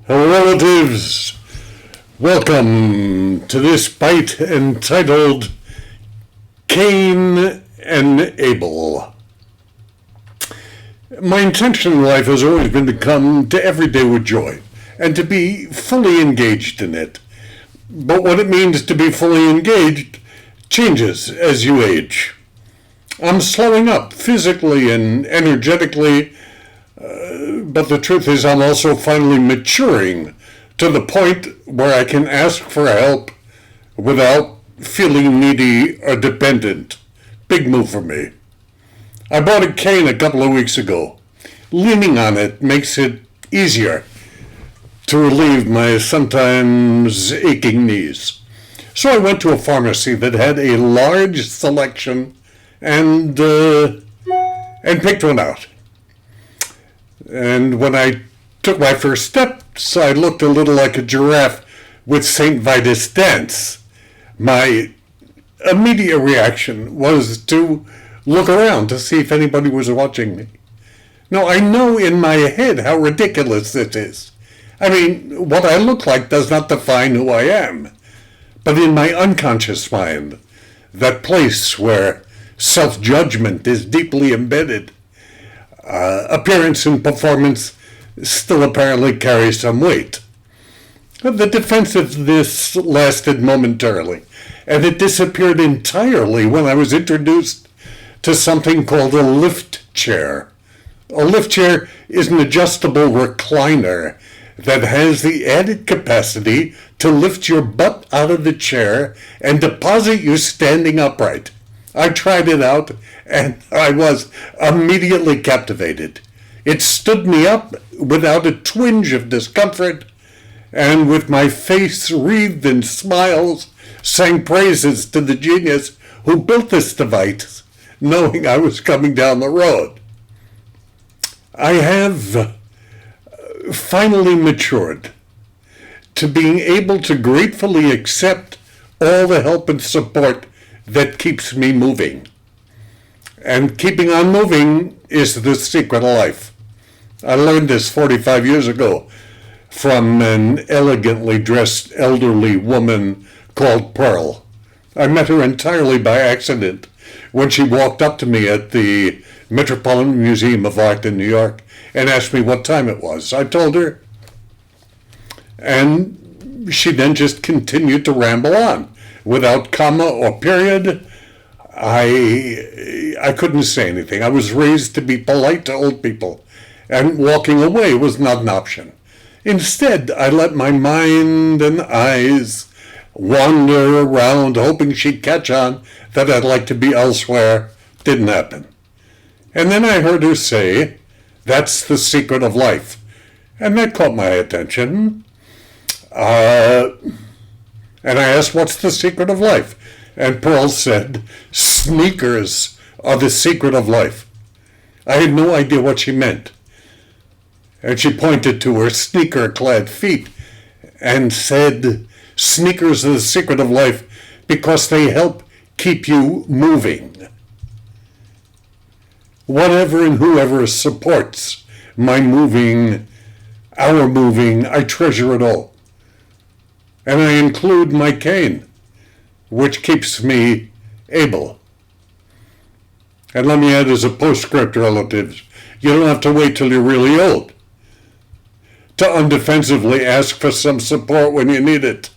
Hello, relatives. Welcome to this bite entitled Cain and Abel. My intention in life has always been to come to every day with joy and to be fully engaged in it. But what it means to be fully engaged changes as you age. I'm slowing up physically and energetically, but the truth is I'm also finally maturing to the point where I can ask for help without feeling needy or dependent. Big move for me. I bought a cane a couple of weeks ago. Leaning on it makes it easier to relieve my sometimes aching knees. So I went to a pharmacy that had a large selection and picked one out. And when I took my first steps, I looked a little like a giraffe with St. Vitus dance. My immediate reaction was to look around to see if anybody was watching me. Now, I know in my head how ridiculous this is. I mean, what I look like does not define who I am. But in my unconscious mind, that place where self-judgment is deeply embedded, appearance and performance still apparently carry some weight. The defensiveness lasted momentarily, and it disappeared entirely when I was introduced to something called a lift chair. A lift chair is an adjustable recliner that has the added capacity to lift your butt out of the chair and deposit you standing upright. I tried it out, and I was immediately captivated. It stood me up without a twinge of discomfort, and with my face wreathed in smiles, sang praises to the genius who built this device, knowing I was coming down the road. I have finally matured to being able to gratefully accept all the help and support that keeps me moving. And keeping on moving is the secret of life. I learned this 45 years ago from an elegantly dressed elderly woman called Pearl. I met her entirely by accident when she walked up to me at the Metropolitan Museum of Art in New York and asked me what time it was. I told her, and she then just continued to ramble on. Without comma or period, I couldn't say anything. I was raised to be polite to old people, and walking away was not an option. Instead, I let my mind and eyes wander around, hoping she'd catch on that I'd like to be elsewhere. Didn't happen. And then I heard her say, "That's the secret of life." And that caught my attention. And I asked, "What's the secret of life?" And Pearl said, "Sneakers are the secret of life." I had no idea what she meant. And she pointed to her sneaker-clad feet and said, "Sneakers are the secret of life because they help keep you moving." Whatever and whoever supports my moving, our moving, I treasure it all. And I include my cane, which keeps me able. And let me add as a postscript, relatives, you don't have to wait till you're really old to undefensively ask for some support when you need it.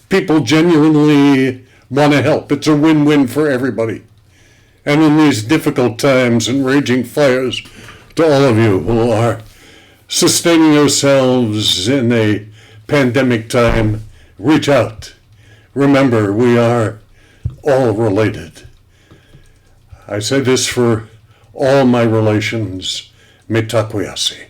People genuinely want to help. It's a win-win for everybody. And in these difficult times and raging fires, to all of you who are sustaining yourselves in a pandemic time, reach out. Remember, we are all related. I say this for all my relations. Mitakuye.